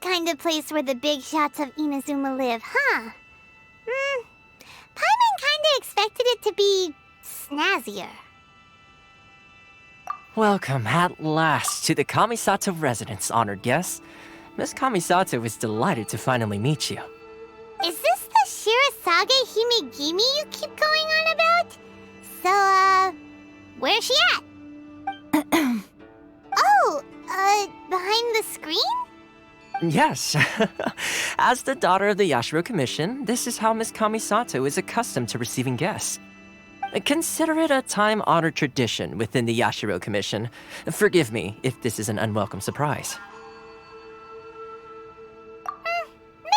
kind of place where the big shots of Inazuma live, huh? Paimon kinda expected it to be snazzier. Welcome at last to the Kamisato residence, honored guests. Miss Kamisato is delighted to finally meet you. Is this the Shirasage Himegimi you keep going on about? So, where's she at? Oh, behind the screen? Yes. As the daughter of the Yashiro Commission, this is how Miss Kamisato is accustomed to receiving guests. Consider it a time-honored tradition within the Yashiro Commission. Forgive me if this is an unwelcome surprise.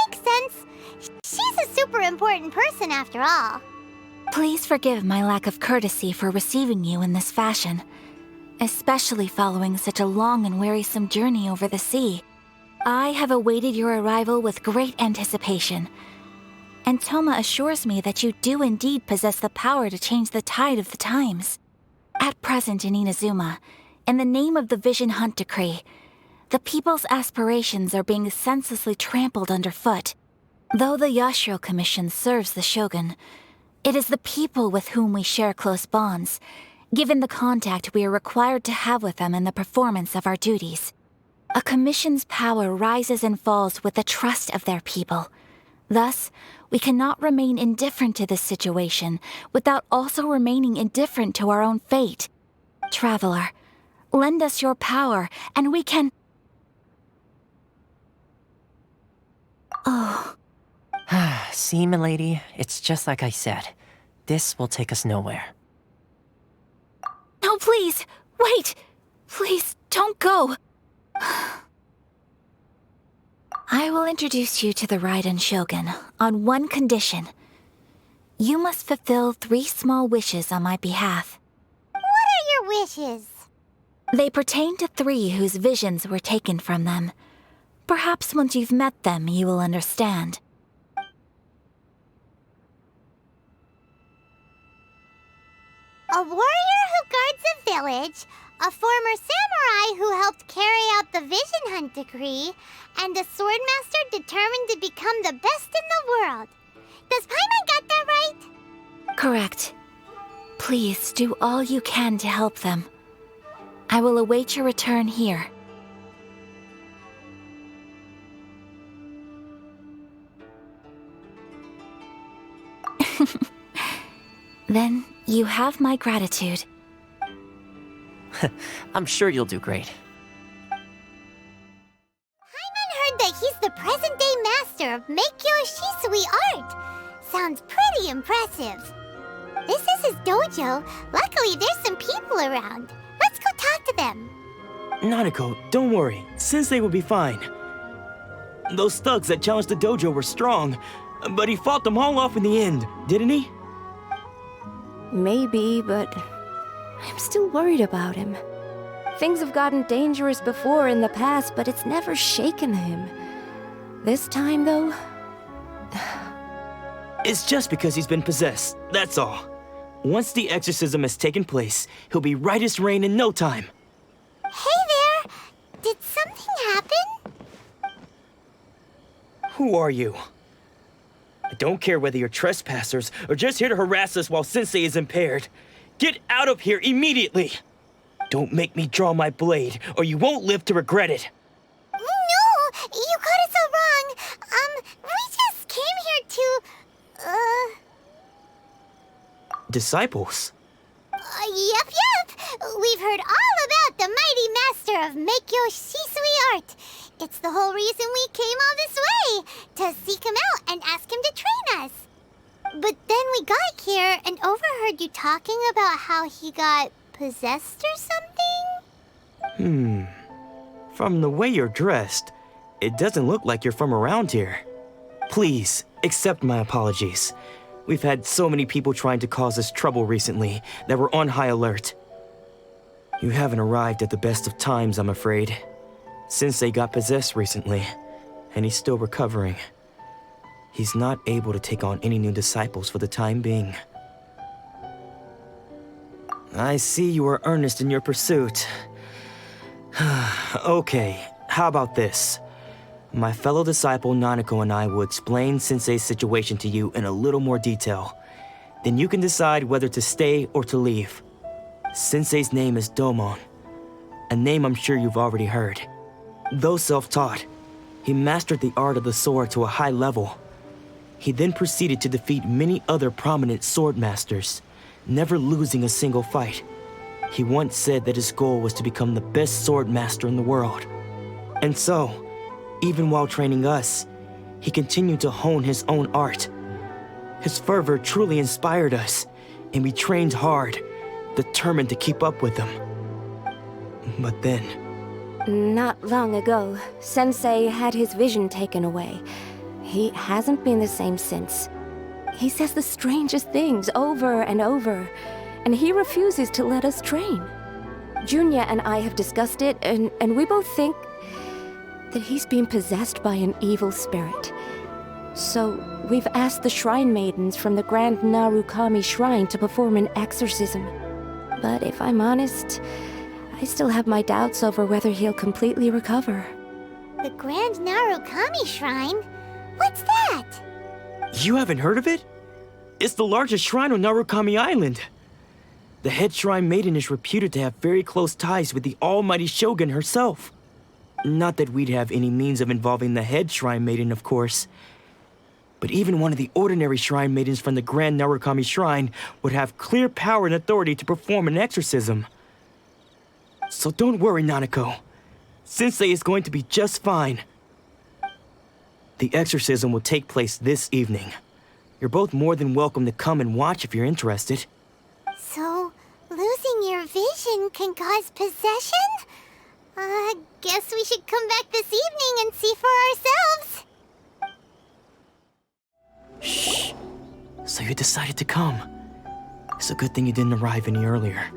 Makes sense. She's a super important person after all. Please forgive my lack of courtesy for receiving you in this fashion, especially following such a long and wearisome journey over the sea. I have awaited your arrival with great anticipation, and Toma assures me that you do indeed possess the power to change the tide of the times. At present in Inazuma, in the name of the Vision Hunt Decree, the people's aspirations are being senselessly trampled underfoot. Though the Yashiro Commission serves the Shogun, it is the people with whom we share close bonds, given the contact we are required to have with them in the performance of our duties. A commission's power rises and falls with the trust of their people. Thus, we cannot remain indifferent to this situation without also remaining indifferent to our own fate. Traveler, lend us your power, and we can... Oh. See, milady, it's just like I said. This will take us nowhere. No, please! Wait! Please, don't go! I will introduce you to the Raiden Shogun on one condition. You must fulfill 3 small wishes on my behalf. What are your wishes? They pertain to 3 whose visions were taken from them. Perhaps once you've met them, you will understand. A warrior who guards a village, a former samurai who helped carry out the Vision Hunt Decree, and a swordmaster determined to become the best in the world. Does Paimon got that right? Correct. Please do all you can to help them. I will await your return here. Then you have my gratitude. I'm sure you'll do great. Paimon heard that he's the present-day master of Meikyo Shisui art. Sounds pretty impressive. This is his dojo. Luckily, there's some people around. Let's go talk to them. Nanako, don't worry. Sensei will be fine. Those thugs that challenged the dojo were strong, but he fought them all off in the end, didn't he? Maybe, but I'm still worried about him. Things have gotten dangerous before in the past, but it's never shaken him. This time, though... It's just because he's been possessed, that's all. Once the exorcism has taken place, he'll be right as rain in no time. Hey there! Did something happen? Who are you? I don't care whether you're trespassers or just here to harass us while Sensei is impaired. Get out of here immediately! Don't make me draw my blade, or you won't live to regret it. No! You got it so wrong! We just came here to... Disciples? Yep. We've heard all about the mighty master of Meikyo Shisui art. It's the whole reason we came all this way, to seek him out and ask him to train us. But then we got here and overheard you talking about how he got possessed or something? From the way you're dressed, it doesn't look like you're from around here. Please, accept my apologies. We've had so many people trying to cause us trouble recently that we're on high alert. You haven't arrived at the best of times, I'm afraid. Sensei got possessed recently, and he's still recovering. He's not able to take on any new disciples for the time being. I see you are earnest in your pursuit. Okay, how about this? My fellow disciple Nanako and I will explain Sensei's situation to you in a little more detail. Then you can decide whether to stay or to leave. Sensei's name is Domon, a name I'm sure you've already heard. Though self-taught, he mastered the art of the sword to a high level. He then proceeded to defeat many other prominent sword masters, never losing a single fight. He once said that his goal was to become the best sword master in the world. And so, even while training us, he continued to hone his own art. His fervor truly inspired us, and we trained hard, determined to keep up with him. But then... Not long ago, Sensei had his vision taken away. He hasn't been the same since. He says the strangest things over and over, and he refuses to let us train. Junya and I have discussed it, and we both think that he's being possessed by an evil spirit. So, we've asked the shrine maidens from the Grand Narukami Shrine to perform an exorcism. But if I'm honest, I still have my doubts over whether he'll completely recover. The Grand Narukami Shrine? What's that? You haven't heard of it? It's the largest shrine on Narukami Island. The head shrine maiden is reputed to have very close ties with the almighty Shogun herself. Not that we'd have any means of involving the head shrine maiden, of course. But even one of the ordinary shrine maidens from the Grand Narukami Shrine would have clear power and authority to perform an exorcism. So don't worry, Nanako. Sensei is going to be just fine. The exorcism will take place this evening. You're both more than welcome to come and watch if you're interested. So, losing your vision can cause possession? Guess we should come back this evening and see for ourselves. Shh. So you decided to come. It's a good thing you didn't arrive any earlier.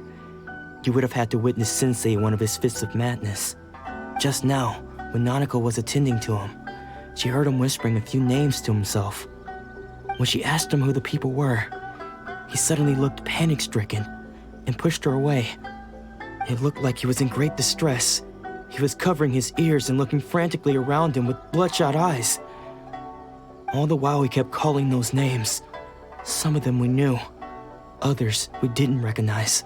You would have had to witness Sensei in one of his fits of madness. Just now, when Nanako was attending to him, she heard him whispering a few names to himself. When she asked him who the people were, he suddenly looked panic-stricken and pushed her away. It looked like he was in great distress. He was covering his ears and looking frantically around him with bloodshot eyes. All the while he kept calling those names. Some of them we knew, others we didn't recognize.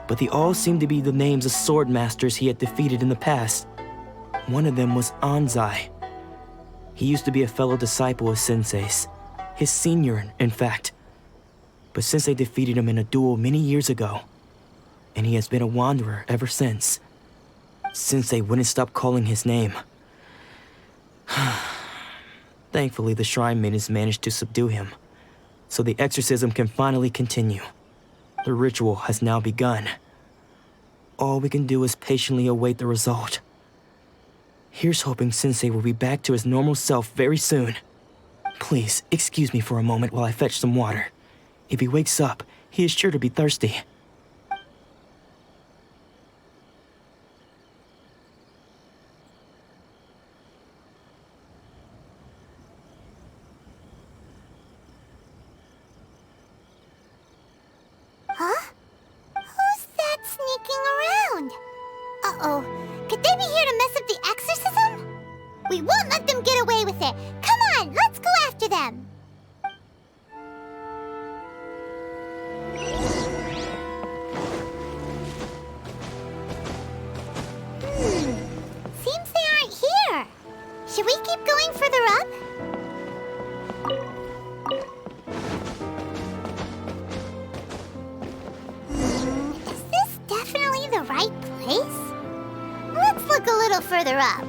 But they all seemed to be the names of sword masters he had defeated in the past. One of them was Anzai. He used to be a fellow disciple of Sensei's, his senior, in fact. But Sensei defeated him in a duel many years ago, and he has been a wanderer ever since. Sensei wouldn't stop calling his name. Thankfully, the shrine maidens managed to subdue him, so the exorcism can finally continue. The ritual has now begun. All we can do is patiently await the result. Here's hoping Sensei will be back to his normal self very soon. Please, excuse me for a moment while I fetch some water. If he wakes up, he is sure to be thirsty. Huh? Who's that sneaking around? Uh-oh. Could they be here to mess up the exorcism? We won't let them get away with it. Come on, let's go after them. Seems they aren't here. Should we keep going further up? Is this definitely the right place? Let's look a little further up.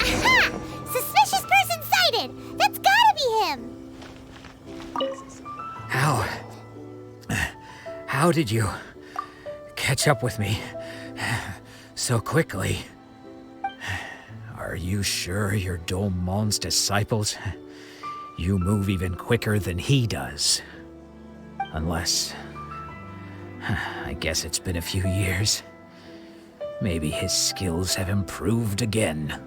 Aha! Suspicious person sighted! That's gotta be him! How did you catch up with me so quickly? Are you sure you're Domon's disciples? You move even quicker than he does. Unless... I guess it's been a few years. Maybe his skills have improved again.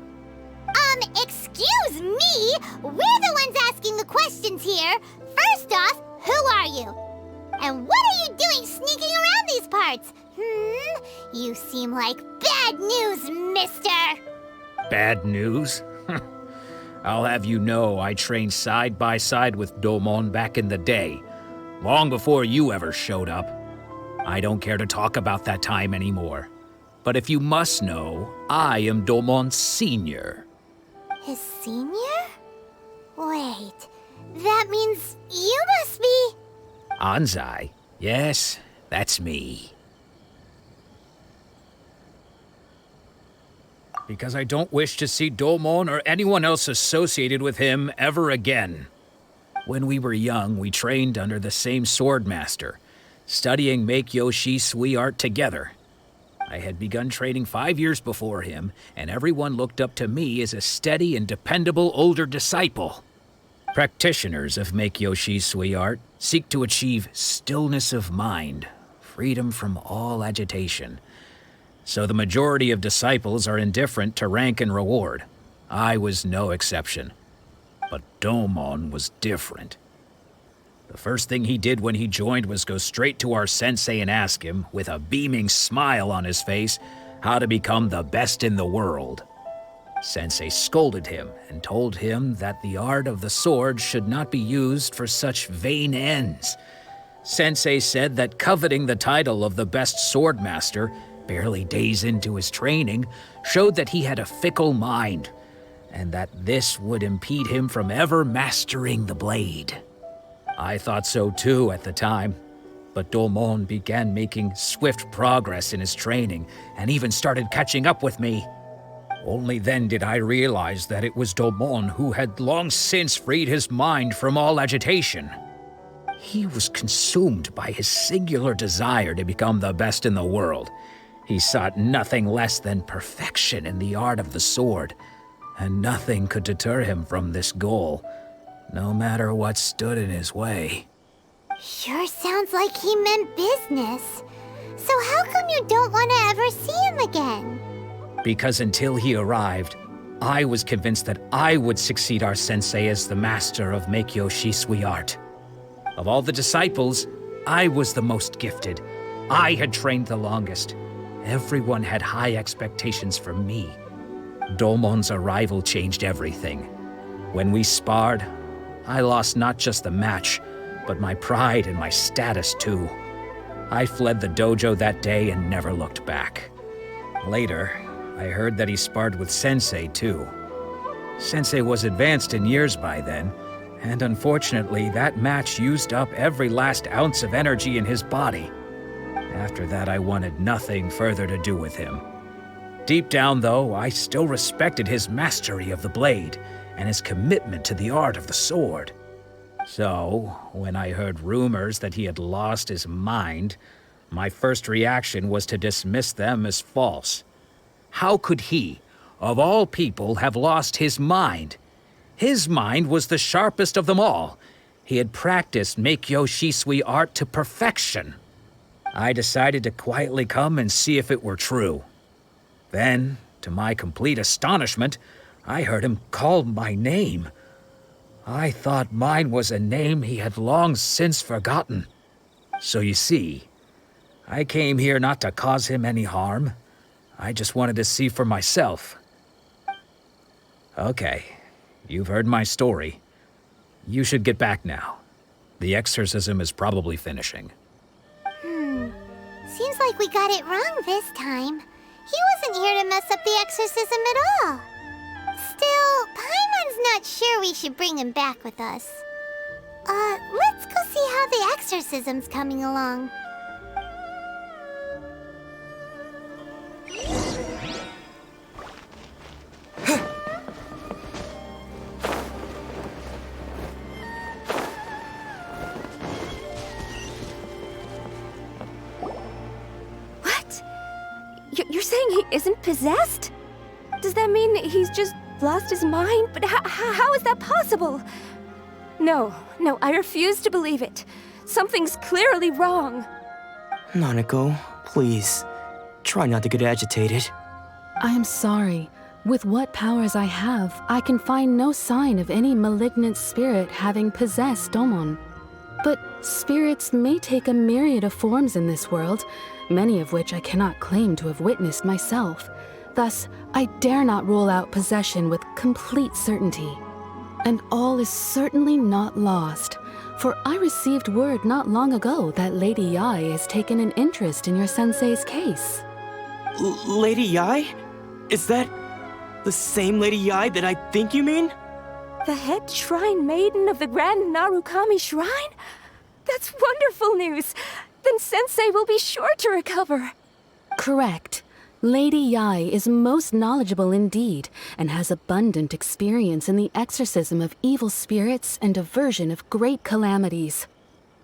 Excuse me? We're the ones asking the questions here. First off, who are you? And what are you doing sneaking around these parts? You seem like bad news, mister! Bad news? I'll have you know I trained side by side with Domon back in the day, long before you ever showed up. I don't care to talk about that time anymore. But if you must know, I am Domon's senior. His senior? Wait, that means you must be... Anzai? Yes, that's me. Because I don't wish to see Domon or anyone else associated with him ever again. When we were young, we trained under the same swordmaster, studying Meikyo Shisui art together. I had begun training 5 years before him, and everyone looked up to me as a steady and dependable older disciple. Practitioners of Meikyo Shisui art seek to achieve stillness of mind, freedom from all agitation. So the majority of disciples are indifferent to rank and reward. I was no exception. But Domon was different. The first thing he did when he joined was go straight to our sensei and ask him, with a beaming smile on his face, how to become the best in the world. Sensei scolded him and told him that the art of the sword should not be used for such vain ends. Sensei said that coveting the title of the best swordmaster, barely days into his training, showed that he had a fickle mind, and that this would impede him from ever mastering the blade. I thought so too at the time, but Domon began making swift progress in his training and even started catching up with me. Only then did I realize that it was Domon who had long since freed his mind from all agitation. He was consumed by his singular desire to become the best in the world. He sought nothing less than perfection in the art of the sword, and nothing could deter him from this goal, no matter what stood in his way. Sure sounds like he meant business. So how come you don't want to ever see him again? Because until he arrived, I was convinced that I would succeed our sensei as the master of Meikyo Shisui art. Of all the disciples, I was the most gifted. I had trained the longest. Everyone had high expectations from me. Domon's arrival changed everything. When we sparred, I lost not just the match, but my pride and my status too. I fled the dojo that day and never looked back. Later, I heard that he sparred with Sensei too. Sensei was advanced in years by then, and unfortunately that match used up every last ounce of energy in his body. After that, I wanted nothing further to do with him. Deep down, though, I still respected his mastery of the blade and his commitment to the art of the sword. So, when I heard rumors that he had lost his mind, my first reaction was to dismiss them as false. How could he, of all people, have lost his mind? His mind was the sharpest of them all. He had practiced Meikyo Shisui art to perfection. I decided to quietly come and see if it were true. Then, to my complete astonishment, I heard him call my name. I thought mine was a name he had long since forgotten. So you see, I came here not to cause him any harm. I just wanted to see for myself. Okay, you've heard my story. You should get back now. The exorcism is probably finishing. Seems like we got it wrong this time. He wasn't here to mess up the exorcism at all. Still, Paimon's not sure we should bring him back with us. Let's go see how the exorcism's coming along. You're saying he isn't possessed? Does that mean he's just lost his mind? But how is that possible? No, I refuse to believe it. Something's clearly wrong. Nanako, please, try not to get agitated. I am sorry. With what powers I have, I can find no sign of any malignant spirit having possessed Domon. But spirits may take a myriad of forms in this world, many of which I cannot claim to have witnessed myself. Thus, I dare not rule out possession with complete certainty. And all is certainly not lost, for I received word not long ago that Lady Yai has taken an interest in your sensei's case. Lady Yai? Is that the same Lady Yai that I think you mean? The head shrine maiden of the Grand Narukami Shrine? That's wonderful news! Then Sensei will be sure to recover. Correct. Lady Yai is most knowledgeable indeed, and has abundant experience in the exorcism of evil spirits and aversion of great calamities.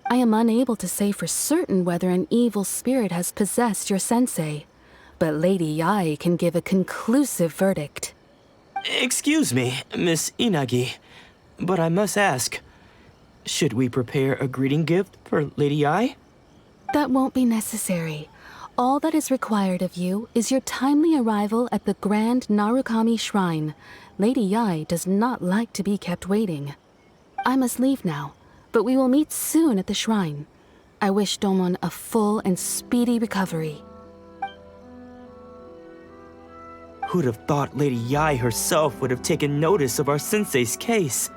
I am unable to say for certain whether an evil spirit has possessed your sensei, but Lady Yai can give a conclusive verdict. Excuse me, Miss Inagi, but I must ask, should we prepare a greeting gift for Lady Yai? That won't be necessary. All that is required of you is your timely arrival at the Grand Narukami Shrine. Lady Yai does not like to be kept waiting. I must leave now, but we will meet soon at the shrine. I wish Domon a full and speedy recovery. Who'd have thought Lady Yai herself would have taken notice of our sensei's case?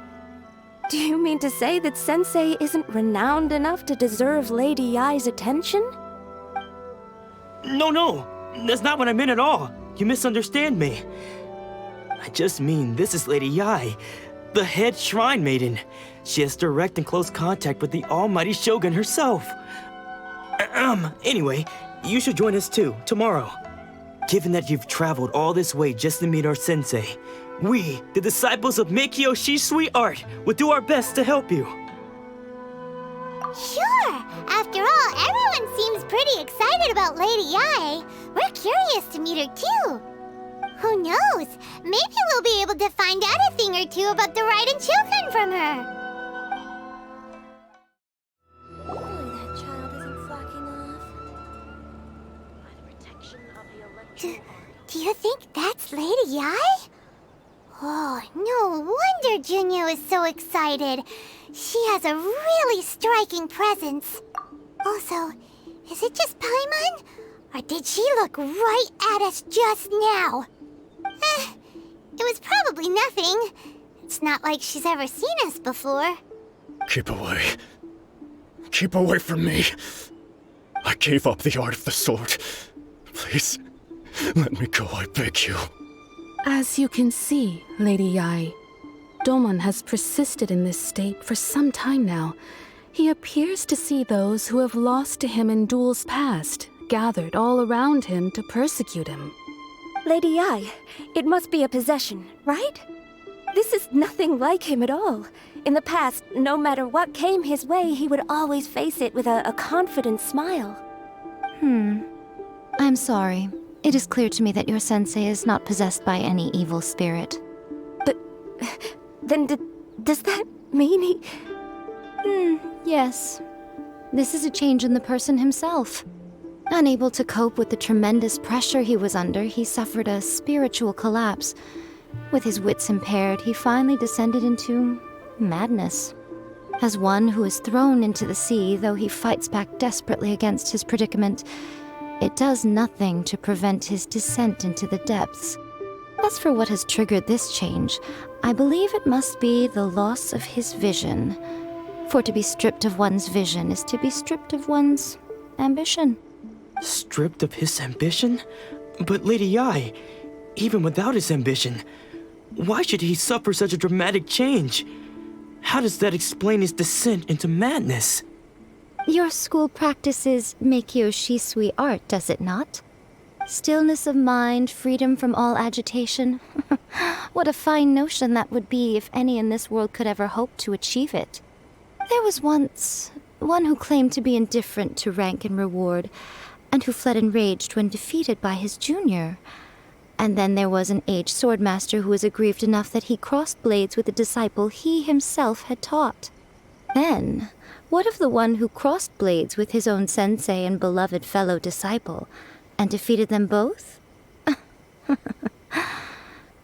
Do you mean to say that Sensei isn't renowned enough to deserve Lady Yai's attention? No, that's not what I meant at all. You misunderstand me. I just mean this is Lady Yai, the head shrine maiden. She has direct and close contact with the almighty Shogun herself. Anyway, you should join us too, tomorrow. Given that you've traveled all this way just to meet our sensei, we, the disciples of Meikyo Shisui Art, will do our best to help you. Sure! After all, everyone seems pretty excited about Lady Yai. We're curious to meet her too. Who knows? Maybe we'll be able to find out a thing or two about the Raiden children from her. That child isn't flocking off. Do you think that's Lady Yai? Oh, no wonder Junyo is so excited. She has a really striking presence. Also, is it just Paimon? Or did she look right at us just now? It was probably nothing. It's not like she's ever seen us before. Keep away. Keep away from me. I gave up the art of the sword. Please, let me go, I beg you. As you can see, Lady Yai, Domon has persisted in this state for some time now. He appears to see those who have lost to him in duels past, gathered all around him to persecute him. Lady Yai, it must be a possession, right? This is nothing like him at all. In the past, no matter what came his way, he would always face it with a confident smile. I'm sorry. It is clear to me that your sensei is not possessed by any evil spirit. But then does that mean he... Yes. This is a change in the person himself. Unable to cope with the tremendous pressure he was under, he suffered a spiritual collapse. With his wits impaired, he finally descended into madness. As one who is thrown into the sea, though he fights back desperately against his predicament, it does nothing to prevent his descent into the depths. As for what has triggered this change, I believe it must be the loss of his vision. For to be stripped of one's vision is to be stripped of one's ambition. Stripped of his ambition? But Lady Yai, even without his ambition, why should he suffer such a dramatic change? How does that explain his descent into madness? Your school practices Meikyo Shisui art, does it not? Stillness of mind, freedom from all agitation. What a fine notion that would be if any in this world could ever hope to achieve it. There was once one who claimed to be indifferent to rank and reward, and who fled enraged when defeated by his junior. And then there was an aged swordmaster who was aggrieved enough that he crossed blades with a disciple he himself had taught. Then, what of the one who crossed blades with his own sensei and beloved fellow disciple, and defeated them both?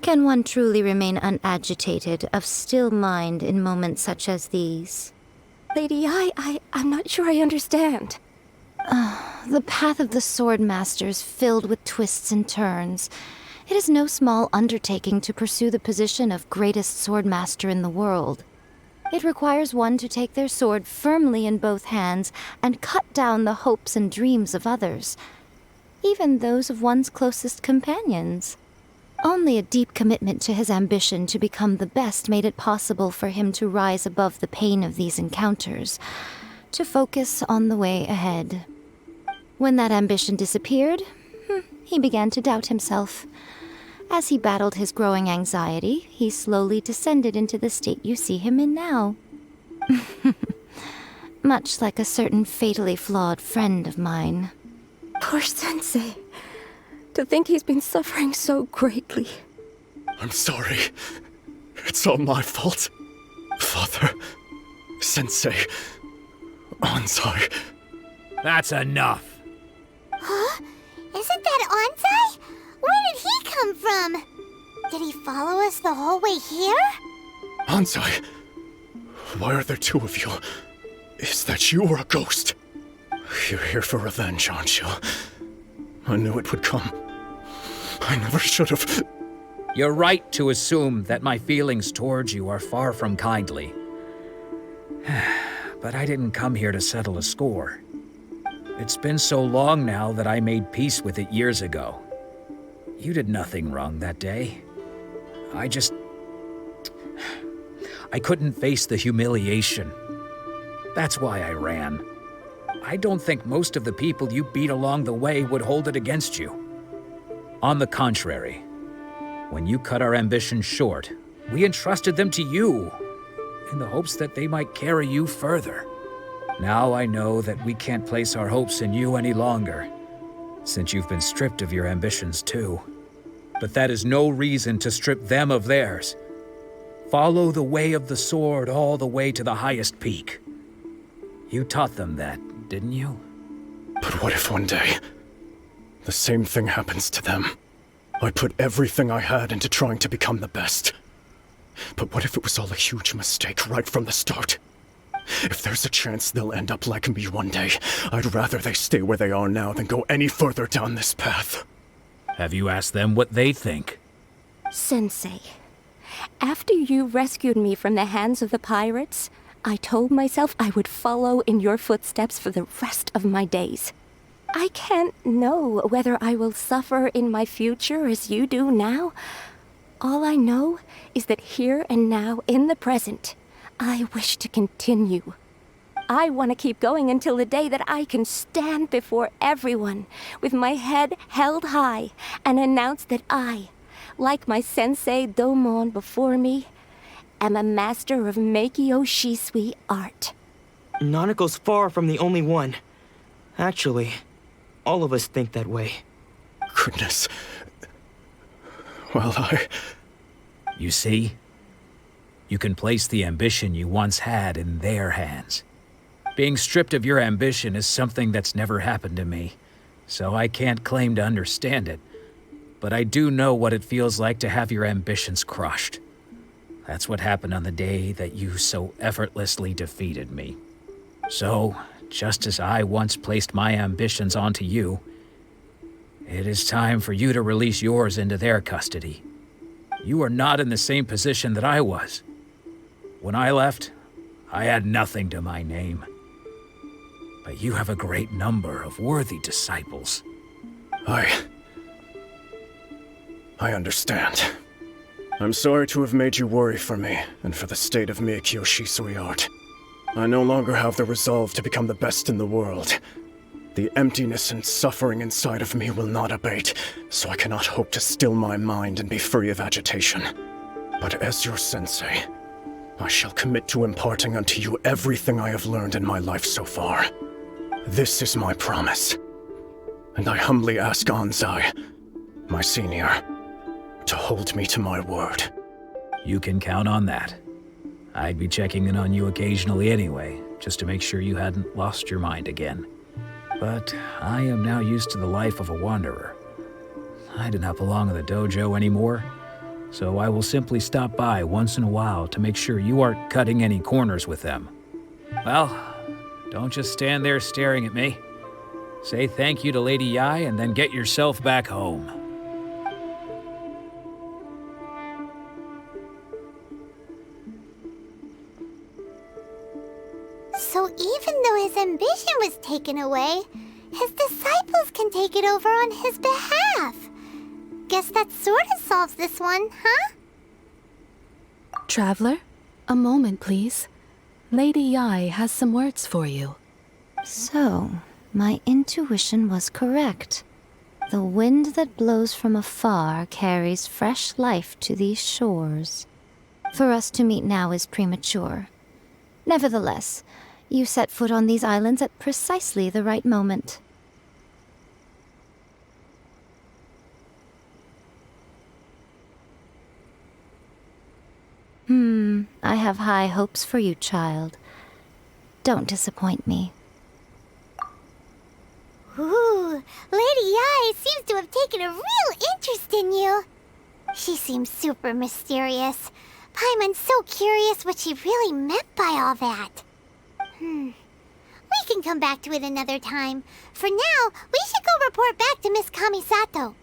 Can one truly remain unagitated, of still mind in moments such as these? Lady I'm not sure I understand. The path of the sword master is filled with twists and turns. It is no small undertaking to pursue the position of greatest sword master in the world. It requires one to take their sword firmly in both hands and cut down the hopes and dreams of others, even those of one's closest companions. Only a deep commitment to his ambition to become the best made it possible for him to rise above the pain of these encounters, to focus on the way ahead. When that ambition disappeared, he began to doubt himself. As he battled his growing anxiety, he slowly descended into the state you see him in now. Much like a certain fatally flawed friend of mine. Poor Sensei. To think he's been suffering so greatly. I'm sorry. It's all my fault. Father, Sensei, Anzai. That's enough. Huh? Isn't that Anzai? Where did he come from? Did he follow us the whole way here? Anzai, why are there two of you? Is that you or a ghost? You're here for revenge, aren't you? I knew it would come. I never should have. You're right to assume that my feelings towards you are far from kindly. But I didn't come here to settle a score. It's been so long now that I made peace with it years ago. You did nothing wrong that day. I couldn't face the humiliation. That's why I ran. I don't think most of the people you beat along the way would hold it against you. On the contrary, when you cut our ambitions short, we entrusted them to you, in the hopes that they might carry you further. Now I know that we can't place our hopes in you any longer, since you've been stripped of your ambitions too. But that is no reason to strip them of theirs. Follow the way of the sword all the way to the highest peak. You taught them that, didn't you? But what if one day the same thing happens to them? I put everything I had into trying to become the best. But what if it was all a huge mistake right from the start? If there's a chance they'll end up like me one day, I'd rather they stay where they are now than go any further down this path. Have you asked them what they think? Sensei, after you rescued me from the hands of the pirates, I told myself I would follow in your footsteps for the rest of my days. I can't know whether I will suffer in my future as you do now. All I know is that here and now, in the present, I wish to continue. I want to keep going until the day that I can stand before everyone with my head held high and announce that I, like my sensei Domon before me, am a master of Meikyo Shisui art. Nanako's far from the only one. Actually, all of us think that way. Goodness. Well, You see? You can place the ambition you once had in their hands. Being stripped of your ambition is something that's never happened to me, so I can't claim to understand it. But I do know what it feels like to have your ambitions crushed. That's what happened on the day that you so effortlessly defeated me. So, just as I once placed my ambitions onto you, it is time for you to release yours into their custody. You are not in the same position that I was. When I left, I had nothing to my name. But you have a great number of worthy disciples. I understand. I'm sorry to have made you worry for me, and for the state of Meikyo Shisui art. I no longer have the resolve to become the best in the world. The emptiness and suffering inside of me will not abate, so I cannot hope to still my mind and be free of agitation. But as your sensei, I shall commit to imparting unto you everything I have learned in my life so far. This is my promise. And I humbly ask Anzai, my senior, to hold me to my word. You can count on that. I'd be checking in on you occasionally anyway, just to make sure you hadn't lost your mind again. But I am now used to the life of a wanderer. I do not belong in the dojo anymore, so I will simply stop by once in a while to make sure you aren't cutting any corners with them. Well, don't just stand there staring at me. Say thank you to Lady Yai and then get yourself back home. So even though his ambition was taken away, his disciples can take it over on his behalf. Guess that sort of solves this one, huh? Traveler, a moment, please. Lady Yai has some words for you. So, my intuition was correct. The wind that blows from afar carries fresh life to these shores. For us to meet now is premature. Nevertheless, you set foot on these islands at precisely the right moment. I have high hopes for you, child. Don't disappoint me. Ooh, Lady Yai seems to have taken a real interest in you. She seems super mysterious. Paimon's so curious what she really meant by all that. We can come back to it another time. For now, we should go report back to Miss Kamisato.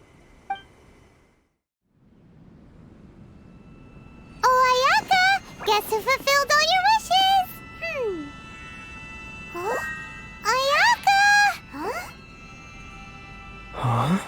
Oh, Ayaka! Guess who fulfilled all your wishes? Huh? Ayaka! Huh? Huh?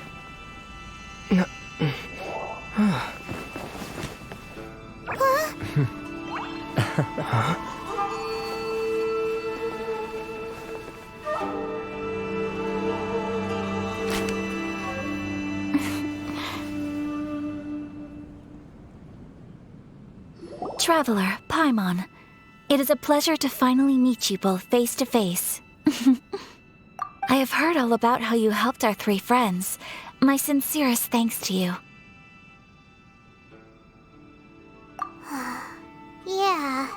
Traveler, Paimon, it is a pleasure to finally meet you both face to face. I have heard all about how you helped our three friends. My sincerest thanks to you. Yeah,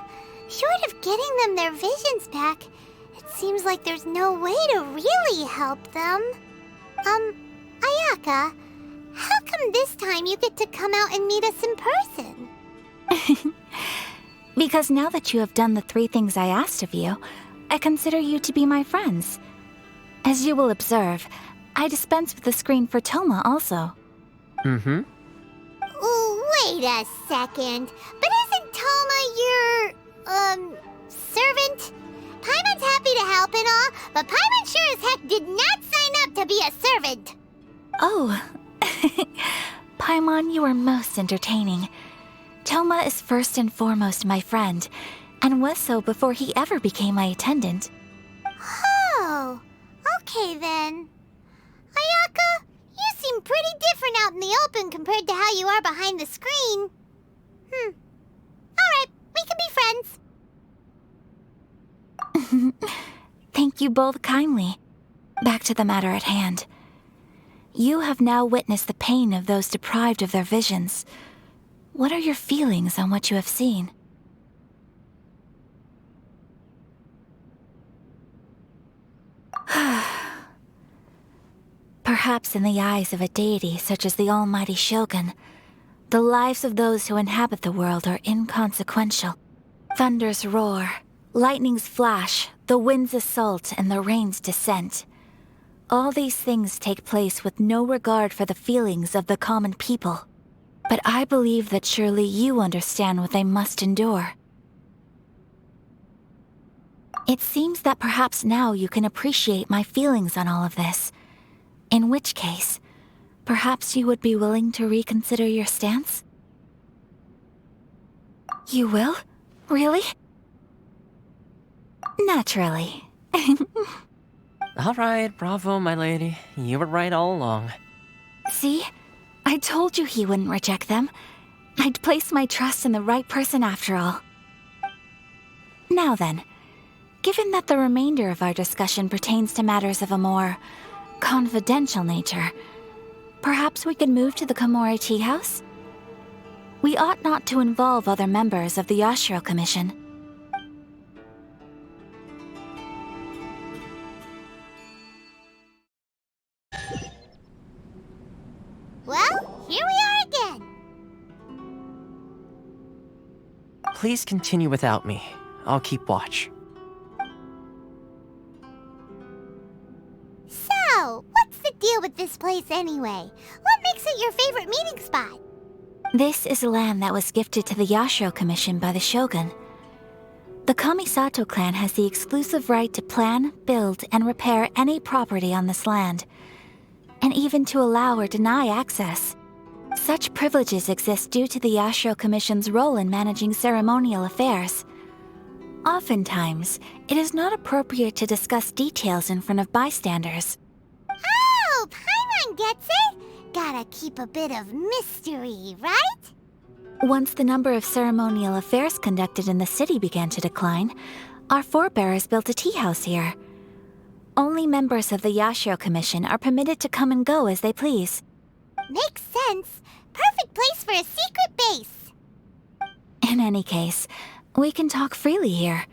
short of getting them their visions back, it seems like there's no way to really help them. Ayaka, how come this time you get to come out and meet us in person? Because now that you have done the three things I asked of you, I consider you to be my friends. As you will observe, I dispense with the screen for Toma also. Ooh, wait a second. But isn't Toma your, servant? Paimon's happy to help and all, but Paimon sure as heck did not sign up to be a servant. Oh, Paimon, you are most entertaining. Toma is first and foremost my friend, and was so before he ever became my attendant. Oh, okay then. Ayaka, you seem pretty different out in the open compared to how you are behind the screen. Alright, we can be friends. Thank you both kindly. Back to the matter at hand. You have now witnessed the pain of those deprived of their visions. What are your feelings on what you have seen? Perhaps in the eyes of a deity such as the almighty Shogun, the lives of those who inhabit the world are inconsequential. Thunders roar, lightnings flash, the winds assault, and the rains descent. All these things take place with no regard for the feelings of the common people. But I believe that surely you understand what they must endure. It seems that perhaps now you can appreciate my feelings on all of this. In which case, perhaps you would be willing to reconsider your stance? You will? Really? Naturally. All right, bravo, my lady. You were right all along. See? I told you he wouldn't reject them. I'd placed my trust in the right person after all. Now then, given that the remainder of our discussion pertains to matters of a more confidential nature, perhaps we could move to the Komori Tea House? We ought not to involve other members of the Yashiro Commission. Well, here we are again. Please continue without me. I'll keep watch. deal with this place anyway? What makes it your favorite meeting spot? This is land that was gifted to the Yashiro Commission by the Shogun. The Kamisato clan has the exclusive right to plan, build, and repair any property on this land, and even to allow or deny access. Such privileges exist due to the Yashiro Commission's role in managing ceremonial affairs. Oftentimes, it is not appropriate to discuss details in front of bystanders. Oh, Paimon gets it! Gotta keep a bit of mystery, right? Once the number of ceremonial affairs conducted in the city began to decline, our forebears built a tea house here. Only members of the Yashiro Commission are permitted to come and go as they please. Makes sense. Perfect place for a secret base. In any case, we can talk freely here.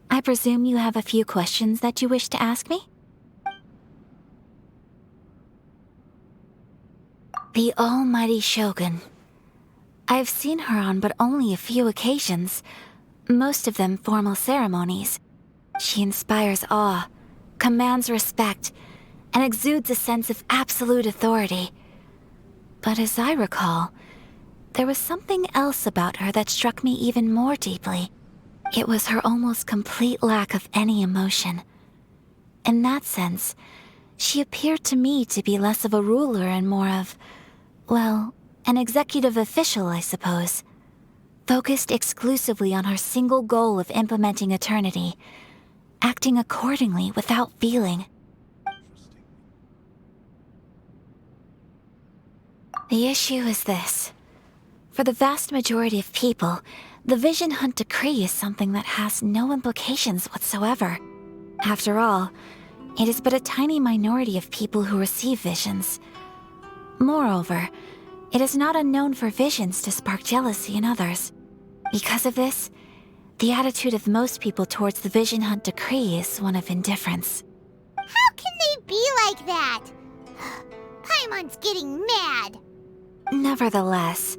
I presume you have a few questions that you wish to ask me? The almighty Shogun. I've seen her on but only a few occasions, most of them formal ceremonies. She inspires awe, commands respect, and exudes a sense of absolute authority. But as I recall, there was something else about her that struck me even more deeply. It was her almost complete lack of any emotion. In that sense, she appeared to me to be less of a ruler and more of, well, an executive official, I suppose. Focused exclusively on her single goal of implementing eternity, acting accordingly without feeling. The issue is this. For the vast majority of people, the Vision Hunt Decree is something that has no implications whatsoever. After all, it is but a tiny minority of people who receive visions. Moreover, it is not unknown for visions to spark jealousy in others. Because of this, the attitude of most people towards the Vision Hunt Decree is one of indifference. How can they be like that? Paimon's getting mad. Nevertheless,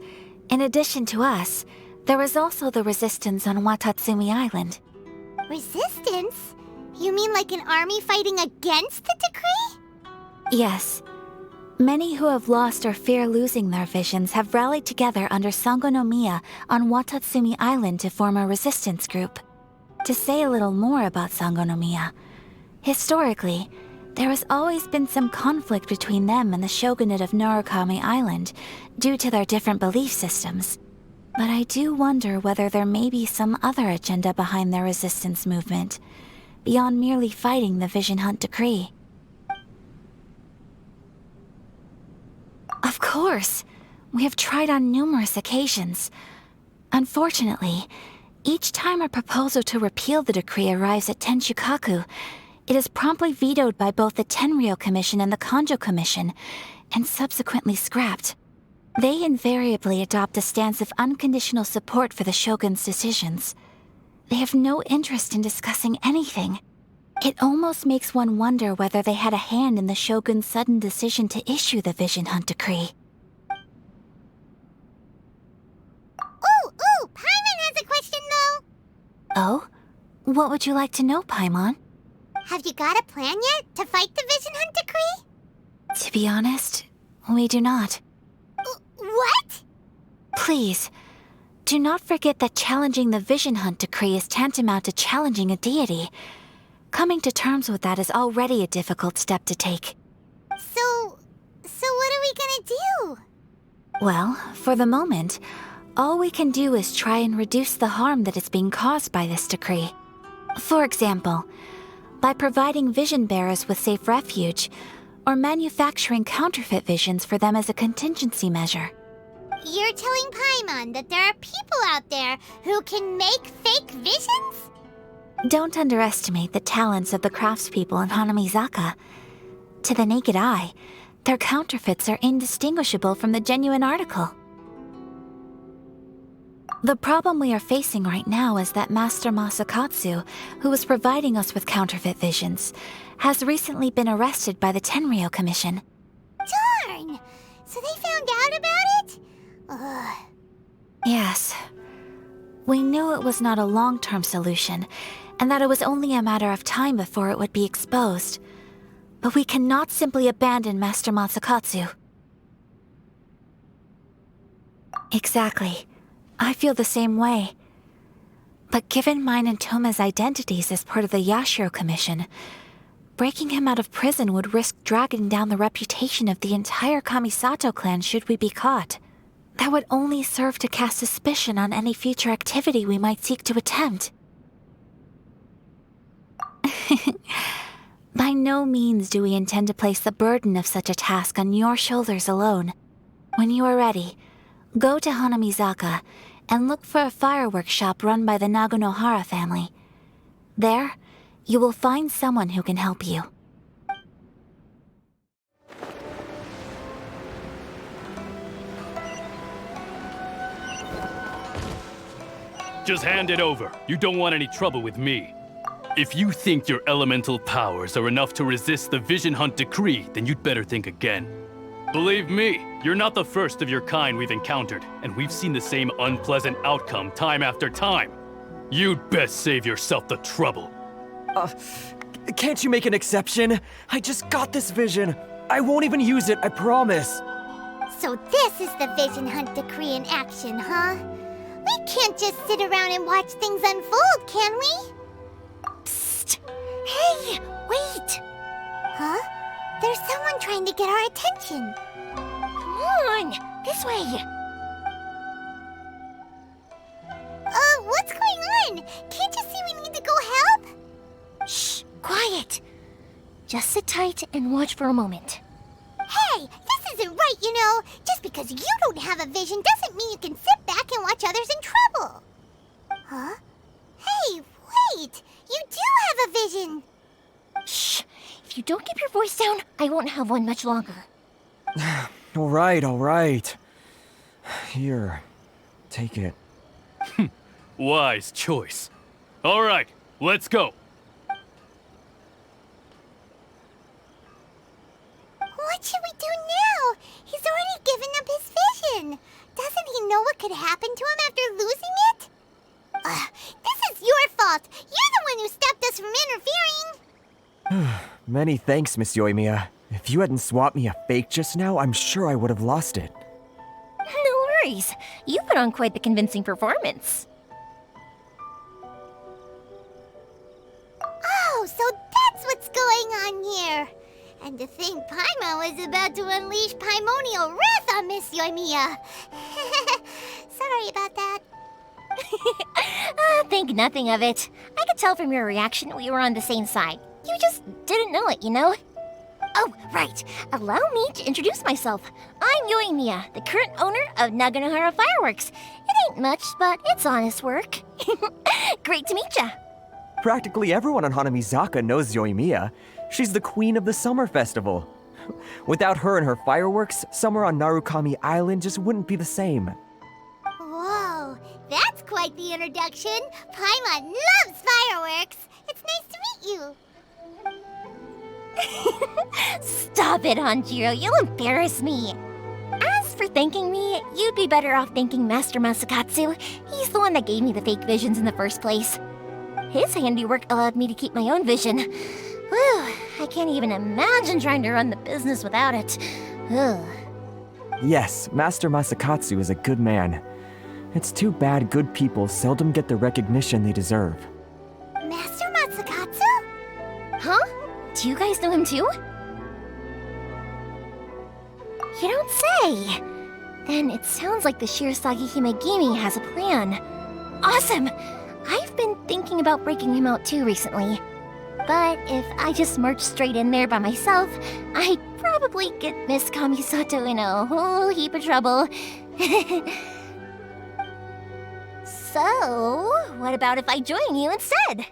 in addition to us, there is also the resistance on Watatsumi Island. Resistance? You mean like an army fighting against the decree? Yes. Many who have lost or fear losing their visions have rallied together under Sangonomiya on Watatsumi Island to form a resistance group. To say a little more about Sangonomiya, historically, there has always been some conflict between them and the shogunate of Narukami Island due to their different belief systems. But I do wonder whether there may be some other agenda behind their resistance movement, beyond merely fighting the Vision Hunt Decree. Of course! We have tried on numerous occasions. Unfortunately, each time a proposal to repeal the decree arrives at Tenshukaku, it is promptly vetoed by both the Tenryou Commission and the Kanjo Commission, and subsequently scrapped. They invariably adopt a stance of unconditional support for the Shogun's decisions. They have no interest in discussing anything. It almost makes one wonder whether they had a hand in the Shogun's sudden decision to issue the Vision Hunt Decree. Ooh, Paimon has a question though. Oh? What would you like to know, Paimon? Have you got a plan yet to fight the Vision Hunt Decree? To be honest, we do not. What? Please, do not forget that challenging the Vision Hunt Decree is tantamount to challenging a deity. Coming to terms with that is already a difficult step to take. So what are we gonna do? Well, for the moment, all we can do is try and reduce the harm that is being caused by this decree. For example, by providing vision bearers with safe refuge, or manufacturing counterfeit visions for them as a contingency measure. You're telling Paimon that there are people out there who can make fake visions? Don't underestimate the talents of the craftspeople in Hanamizaka. To the naked eye, their counterfeits are indistinguishable from the genuine article. The problem we are facing right now is that Master Masakatsu, who was providing us with counterfeit visions, has recently been arrested by the Tenryou Commission. Darn! So they found out about it? Ugh. Yes. We knew it was not a long-term solution, and that it was only a matter of time before it would be exposed. But we cannot simply abandon Master Masakatsu. Exactly. I feel the same way. But given mine and Toma's identities as part of the Yashiro Commission, breaking him out of prison would risk dragging down the reputation of the entire Kamisato clan should we be caught. That would only serve to cast suspicion on any future activity we might seek to attempt. By no means do we intend to place the burden of such a task on your shoulders alone. When you are ready, go to Hanamizaka and look for a fireworks shop run by the Naganohara family. There, you will find someone who can help you. Just hand it over. You don't want any trouble with me. If you think your elemental powers are enough to resist the Vision Hunt decree, then you'd better think again. Believe me, you're not the first of your kind we've encountered, and we've seen the same unpleasant outcome time after time. You'd best save yourself the trouble. Can't you make an exception? I just got this vision. I won't even use it, I promise. So this is the Vision Hunt decree in action, huh? We can't just sit around and watch things unfold, can we? Psst! Hey, wait! Huh? There's someone trying to get our attention. Come on, this way. What's going on? Can't you see we need to go help? Shh, quiet. Just sit tight and watch for a moment. Hey, this isn't right, you know. Just because you don't have a vision doesn't mean you can sit back and watch others in trouble. Huh? Hey, wait! You do have a vision! Shh! If you don't keep your voice down, I won't have one much longer. All right. Here, take it. Wise choice. All right, let's go. What should we do now? He's already given up his vision. Doesn't he know what could happen to him after losing it? This is your fault. You're the one who stopped us from interfering. Many thanks, Miss Yoimiya. If you hadn't swapped me a fake just now, I'm sure I would have lost it. No worries. You put on quite the convincing performance. Oh, so that's what's going on here. And to think Paimon was about to unleash Paimonial wrath on Miss Yoimiya. Sorry about that. Think nothing of it. I could tell from your reaction we were on the same side. You just didn't know it, you know? Oh, right. Allow me to introduce myself. I'm Yoimiya, the current owner of Naganohara Fireworks. It ain't much, but it's honest work. Great to meet ya. Practically everyone on Hanamizaka knows Yoimiya. She's the queen of the summer festival. Without her and her fireworks, summer on Narukami Island just wouldn't be the same. Whoa, that's quite the introduction. Paimon loves fireworks. It's nice to meet you. Stop it, Hanjiro. You'll embarrass me. As for thanking me, you'd be better off thanking Master Masakatsu. He's the one that gave me the fake visions in the first place. His handiwork allowed me to keep my own vision. Whew, I can't even imagine trying to run the business without it. Ugh. Yes, Master Masakatsu is a good man. It's too bad good people seldom get the recognition they deserve. Master Masakatsu? Huh? Do you guys know him too? You don't say! Then it sounds like the Shirasagi Himegimi has a plan. Awesome! I've been thinking about breaking him out too recently. But if I just marched straight in there by myself, I'd probably get Miss Kamisato in a whole heap of trouble. So, what about if I join you instead?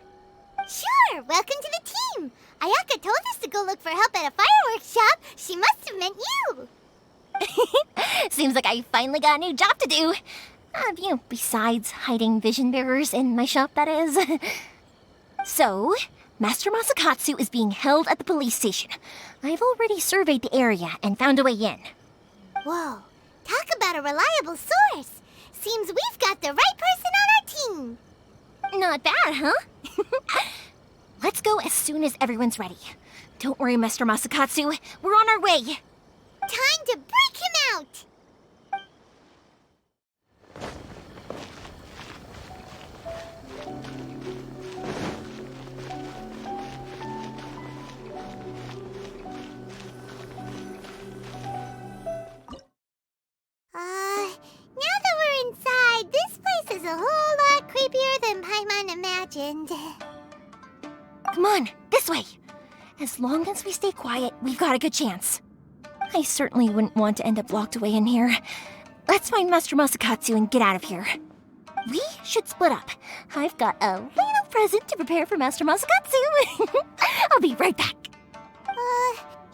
Sure, welcome to the team. Ayaka told us to go look for help at a fireworks shop. She must have meant you. Seems like I finally got a new job to do. Besides hiding vision bearers in my shop, that is. So, Master Masakatsu is being held at the police station. I've already surveyed the area and found a way in. Whoa, talk about a reliable source. Seems we've got the right person on our team. Not bad, huh? Let's go as soon as everyone's ready. Don't worry, Mr. Masakatsu. We're on our way. Time to break him out! Now that we're inside, this place is a whole lot creepier than Paimon imagined. Come on, this way. As long as we stay quiet, we've got a good chance. I certainly wouldn't want to end up locked away in here. Let's find Master Masakatsu and get out of here. We should split up. I've got a little present to prepare for Master Masakatsu. I'll be right back.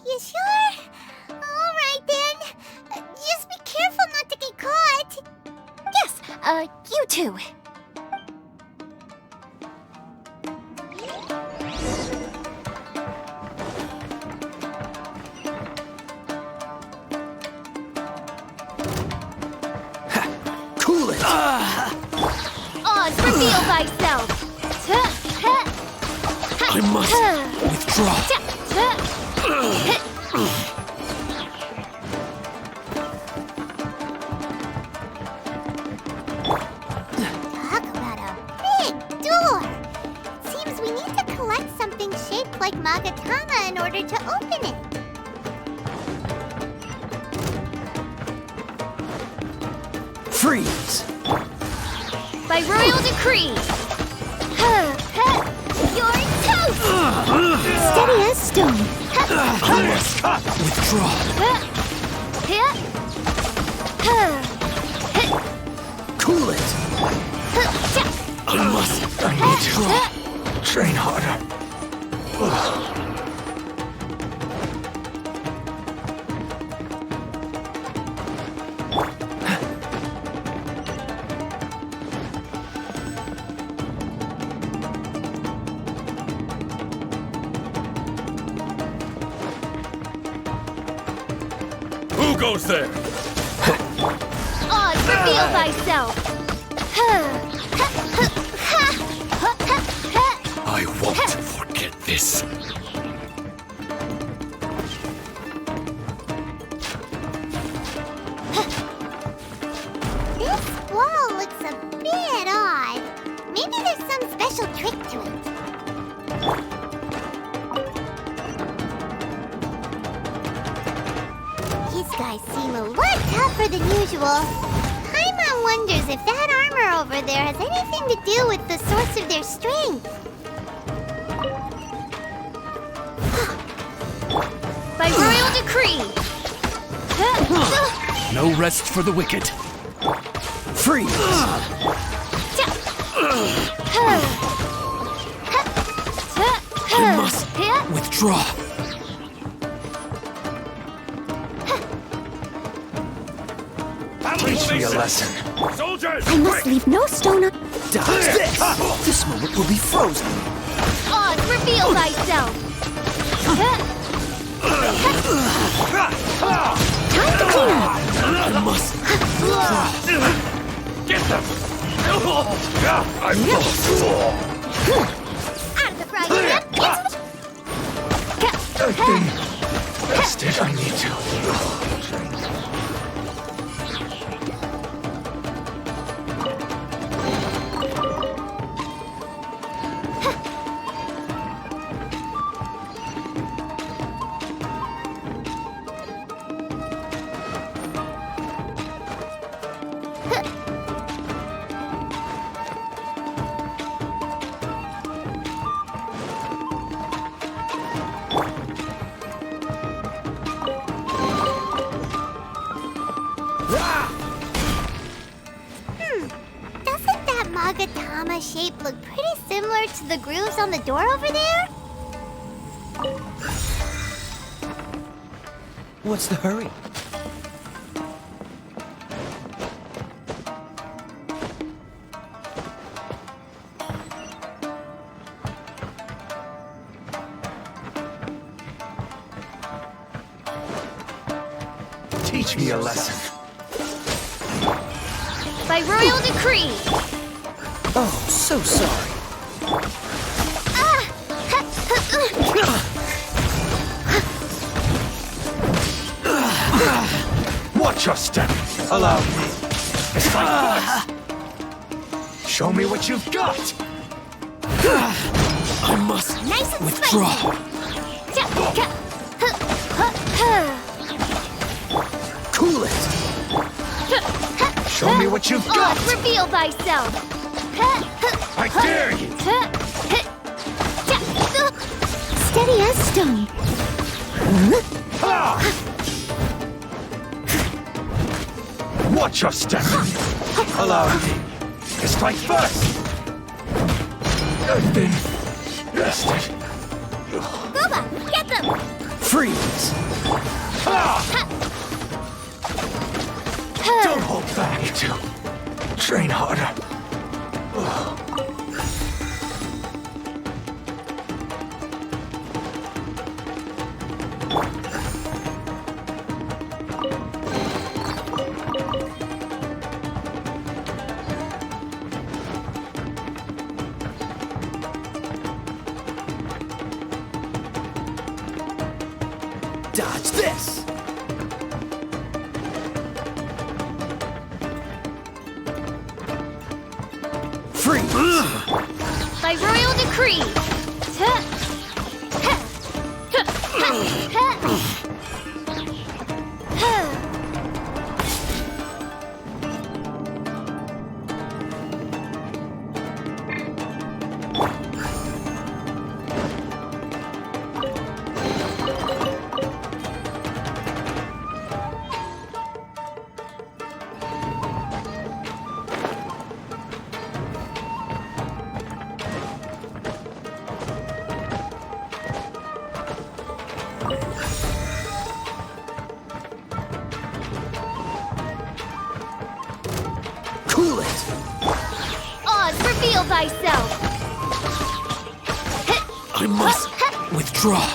You sure? Alright then. Just be careful not to get caught. Yes, you too. Cool it! Oz, reveal thyself! I must withdraw. Talk about a big door. Seems we need to collect something shaped like Magatama in order to open it. Freeze! By royal decree! You're toast! Steady as stone. I must withdraw. Cool it! I must withdraw. Train harder. Who goes there? Oz, reveal thyself! I won't forget this. This wall looks a bit odd. Maybe there's some special trick to it. These guys seem a lot tougher than usual. Paimon wonders if that armor over there has anything to do with the source of their strength. By royal decree! No rest for the wicked. Freeze! I must withdraw. Teach me a lesson. Soldiers! I must leave no stone un- Dodge this! This moment will be frozen. Oz, reveal thyself! Time to clean up. I must withdraw. Get them! I'm lost. Out of the frying pan, into the... That's it. I need to. Doesn't that Magatama shape look pretty similar to the grooves on the door over there? What's the hurry? Teach me a lesson. By royal decree! Oh, so sorry. Watch your step. Allow me. It's like this. Show me what you've got. I must Nice and withdraw. Cool it. Show me what you've got. Reveal thyself. I dare you. Steady as stone. Ah! Watch your step. Allow me. Strike first. I've been bested. Booba, get them! Freeze. Ah! Don't hold back. Train harder. Dodge this! Freeze. By royal decree. Cool it. Oz, reveal thyself. I must withdraw.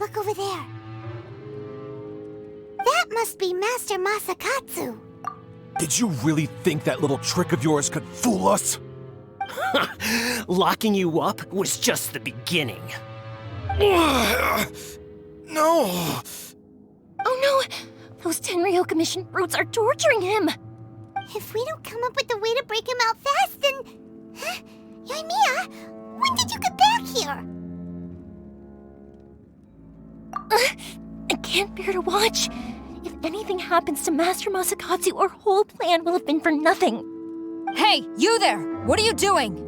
Look over there. That must be Master Masakatsu. Did you really think that little trick of yours could fool us? Locking you up was just the beginning. No! Oh no! Those Tenryo Commission brutes are torturing him! If we don't come up with a way to break him out fast, then... Huh? Yoimiya, when did you get back here? I can't bear to watch. If anything happens to Master Masakatsu, our whole plan will have been for nothing. Hey, you there! What are you doing?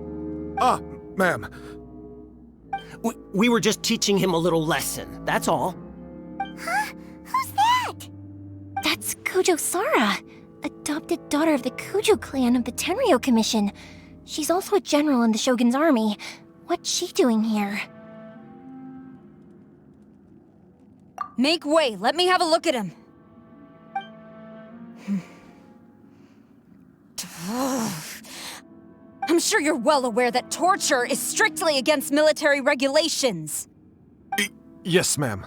Ma'am. We were just teaching him a little lesson, that's all. Huh? Who's that? That's Kujo Sara, adopted daughter of the Kujo clan of the Tenryo Commission. She's also a general in the Shogun's army. What's she doing here? Make way, let me have a look at him. I'm sure you're well aware that torture is strictly against military regulations. Yes, ma'am.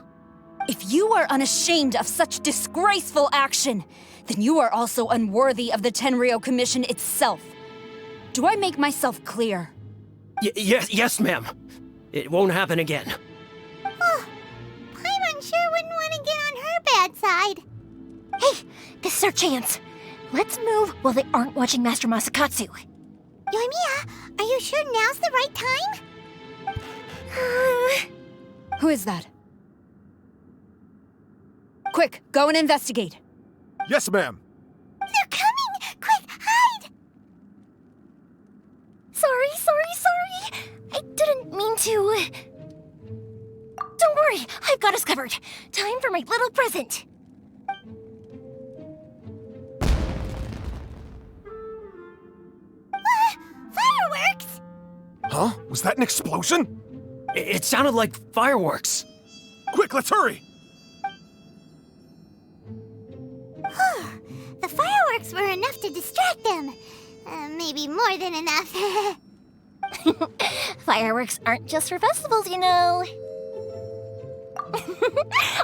If you are unashamed of such disgraceful action, then you are also unworthy of the Tenryou Commission itself. Do I make myself clear? Yes, ma'am. It won't happen again. Oh, Paimon sure wouldn't want to get on her bad side. Hey, this is our chance. Let's move while they aren't watching Master Masakatsu. Yoimiya, are you sure now's the right time? Who is that? Quick, go and investigate. Yes, ma'am. They're coming! Quick, hide! Sorry. I didn't mean to. Don't worry, I've got us covered. Time for my little present. Fireworks! Huh? Was that an explosion? It sounded like fireworks. Quick, let's hurry! The fireworks were enough to distract them. Maybe more than enough. Fireworks aren't just for festivals, you know.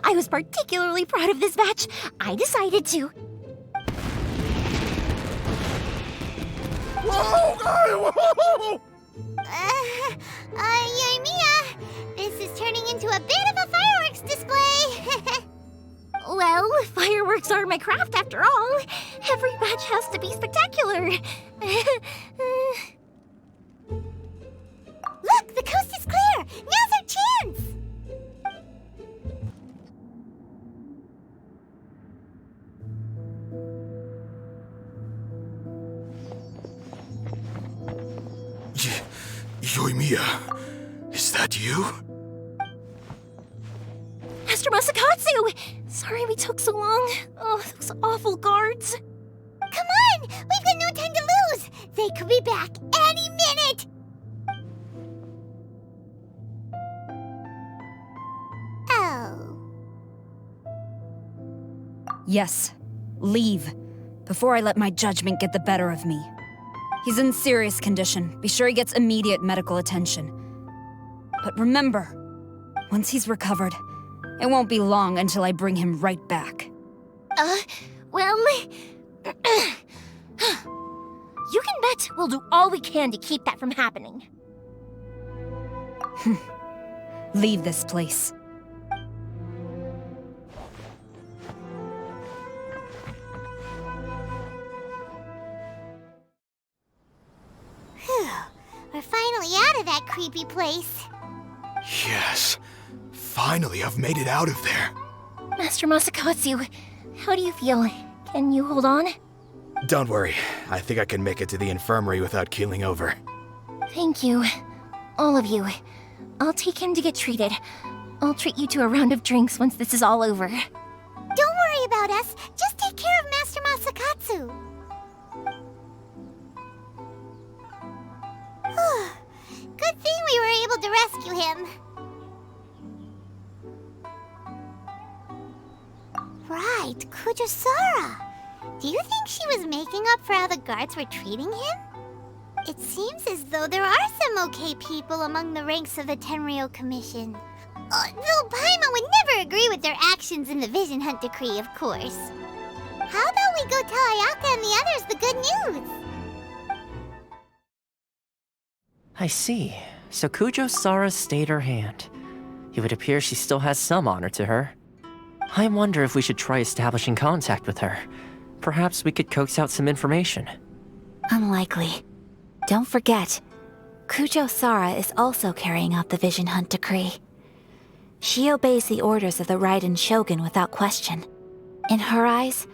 I was particularly proud of this batch. I decided to. Whoa! Yoimiya, this is turning into a bit of a fireworks display. Well, fireworks are my craft after all. Every batch has to be spectacular. Look, the coast is clear. Now's our chance. Yoimiya, is that you? Master Masakatsu! Sorry we took so long. Oh, those awful guards. Come on! We've got no time to lose! They could be back any minute! Oh. Yes, leave, before I let my judgment get the better of me. He's in serious condition. Be sure he gets immediate medical attention. But remember, once he's recovered, it won't be long until I bring him right back. Well... You can bet we'll do all we can to keep that from happening. Leave this place. Phew. We're finally out of that creepy place. Yes. Finally, I've made it out of there. Master Masakatsu, how do you feel? Can you hold on? Don't worry. I think I can make it to the infirmary without keeling over. Thank you. All of you. I'll take him to get treated. I'll treat you to a round of drinks once this is all over. Don't worry about us. Just take care of Master Masakatsu. Good thing we were able to rescue him. Right, Kujosara. Do you think she was making up for how the guards were treating him? It seems as though there are some okay people among the ranks of the Tenryou Commission. Though Paimon would never agree with their actions in the Vision Hunt Decree, of course. How about we go tell Ayaka and the others the good news? I see. So Kujo-Sara stayed her hand. It would appear she still has some honor to her. I wonder if we should try establishing contact with her. Perhaps we could coax out some information. Unlikely. Don't forget, Kujo-Sara is also carrying out the Vision Hunt Decree. She obeys the orders of the Raiden Shogun without question. In her eyes,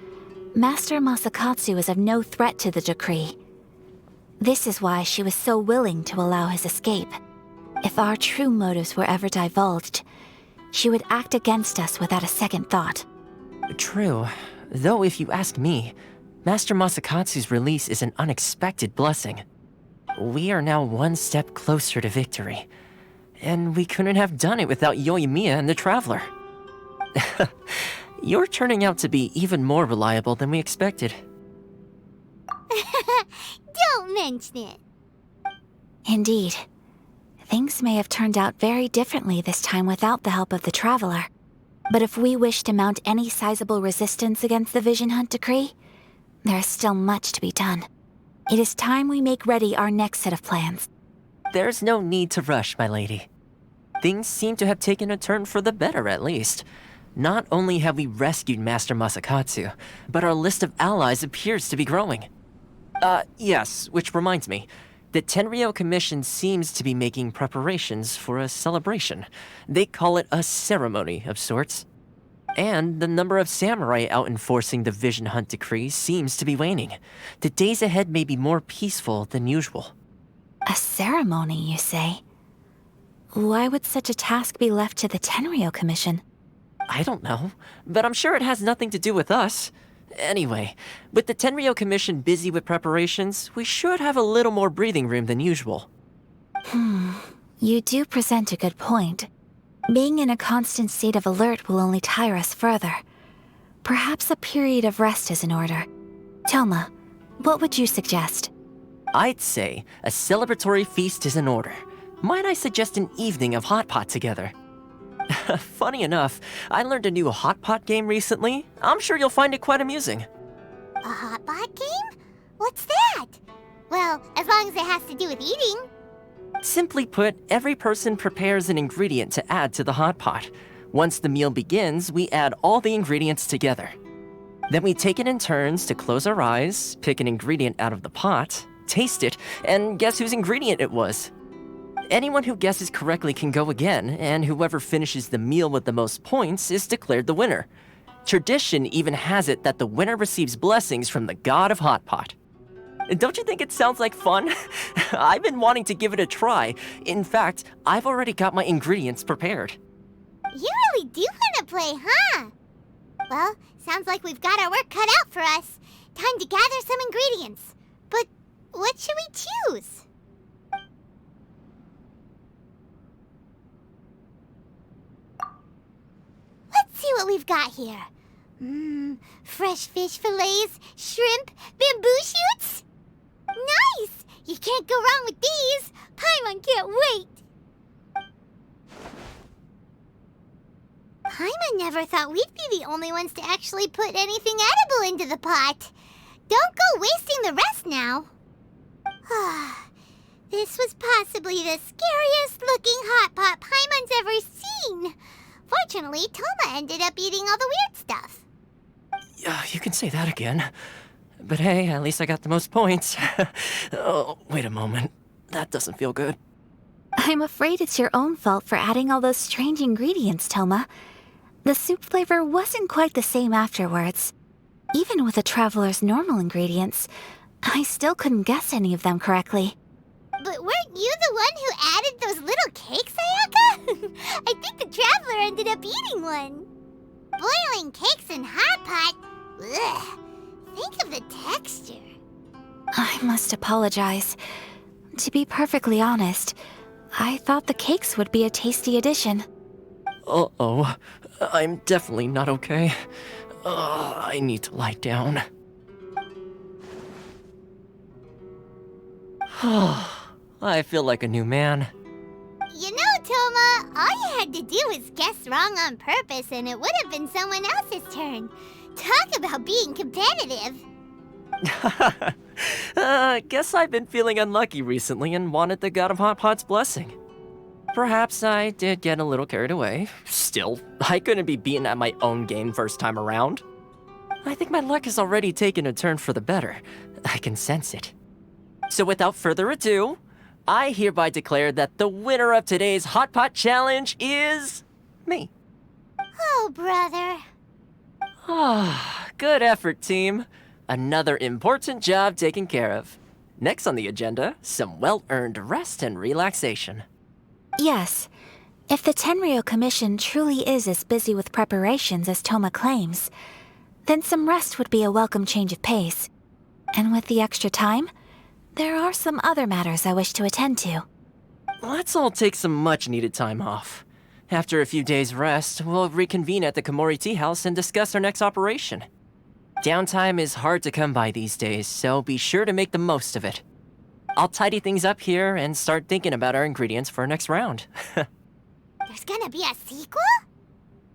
Master Masakatsu is of no threat to the decree. This is why she was so willing to allow his escape. If our true motives were ever divulged, she would act against us without a second thought. True. Though if you ask me, Master Masakatsu's release is an unexpected blessing. We are now one step closer to victory. And we couldn't have done it without Yoimiya and the Traveler. You're turning out to be even more reliable than we expected. Don't mention it. Indeed. Things may have turned out very differently this time without the help of the Traveler. But if we wish to mount any sizable resistance against the Vision Hunt decree, there is still much to be done. It is time we make ready our next set of plans. There's no need to rush, my lady. Things seem to have taken a turn for the better, at least. Not only have we rescued Master Masakatsu, but our list of allies appears to be growing. Yes, which reminds me. The Tenryou Commission seems to be making preparations for a celebration. They call it a ceremony of sorts. And the number of samurai out enforcing the Vision Hunt decree seems to be waning. The days ahead may be more peaceful than usual. A ceremony, you say? Why would such a task be left to the Tenryou Commission? I don't know, but I'm sure it has nothing to do with us. Anyway, with the Tenryou Commission busy with preparations, we should have a little more breathing room than usual. You do present a good point. Being in a constant state of alert will only tire us further. Perhaps a period of rest is in order. Toma, what would you suggest? I'd say a celebratory feast is in order. Might I suggest an evening of hot pot together? Funny enough, I learned a new hot pot game recently. I'm sure you'll find it quite amusing. A hot pot game? What's that? Well, as long as it has to do with eating. Simply put, every person prepares an ingredient to add to the hot pot. Once the meal begins, we add all the ingredients together. Then we take it in turns to close our eyes, pick an ingredient out of the pot, taste it, and guess whose ingredient it was. Anyone who guesses correctly can go again, and whoever finishes the meal with the most points is declared the winner. Tradition even has it that the winner receives blessings from the god of hot pot. Don't you think it sounds like fun? I've been wanting to give it a try. In fact, I've already got my ingredients prepared. You really do want to play, huh? Well, sounds like we've got our work cut out for us. Time to gather some ingredients. But what should we choose? Let's see what we've got here. Fresh fish fillets, shrimp, bamboo shoots. Nice! You can't go wrong with these. Paimon can't wait. Paimon never thought we'd be the only ones to actually put anything edible into the pot. Don't go wasting the rest now. This was possibly the scariest looking hot pot Paimon's ever seen. Fortunately, Toma ended up eating all the weird stuff. You can say that again. But hey, at least I got the most points. Oh, wait a moment. That doesn't feel good. I'm afraid it's your own fault for adding all those strange ingredients, Toma. The soup flavor wasn't quite the same afterwards. Even with the traveler's normal ingredients, I still couldn't guess any of them correctly. But weren't you the one who added those little cakes, Ayaka? I think the traveler ended up eating one. Boiling cakes in hot pot? Ugh. Think of the texture. I must apologize. To be perfectly honest, I thought the cakes would be a tasty addition. Uh-oh. I'm definitely not okay. I need to lie down. I feel like a new man. You know, Toma, all you had to do was guess wrong on purpose and it would have been someone else's turn. Talk about being competitive. Guess I've been feeling unlucky recently and wanted the god of hot pot's blessing. Perhaps I did get a little carried away. Still, I couldn't be beaten at my own game first time around. I think my luck has already taken a turn for the better. I can sense it. So without further ado, I hereby declare that the winner of today's Hot Pot Challenge is me. Oh, brother. Good effort, team. Another important job taken care of. Next on the agenda, some well-earned rest and relaxation. Yes. If the Tenryou Commission truly is as busy with preparations as Toma claims, then some rest would be a welcome change of pace. And with the extra time, there are some other matters I wish to attend to. Let's all take some much-needed time off. After a few days' rest, we'll reconvene at the Komori Tea House and discuss our next operation. Downtime is hard to come by these days, so be sure to make the most of it. I'll tidy things up here and start thinking about our ingredients for our next round. There's gonna be a sequel?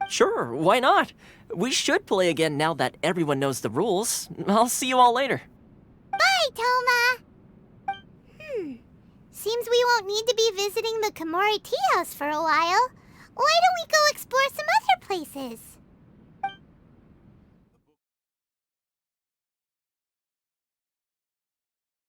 Sure, why not? We should play again now that everyone knows the rules. I'll see you all later. Bye, Toma! Seems we won't need to be visiting the Komori tea house for a while. Why don't we go explore some other places?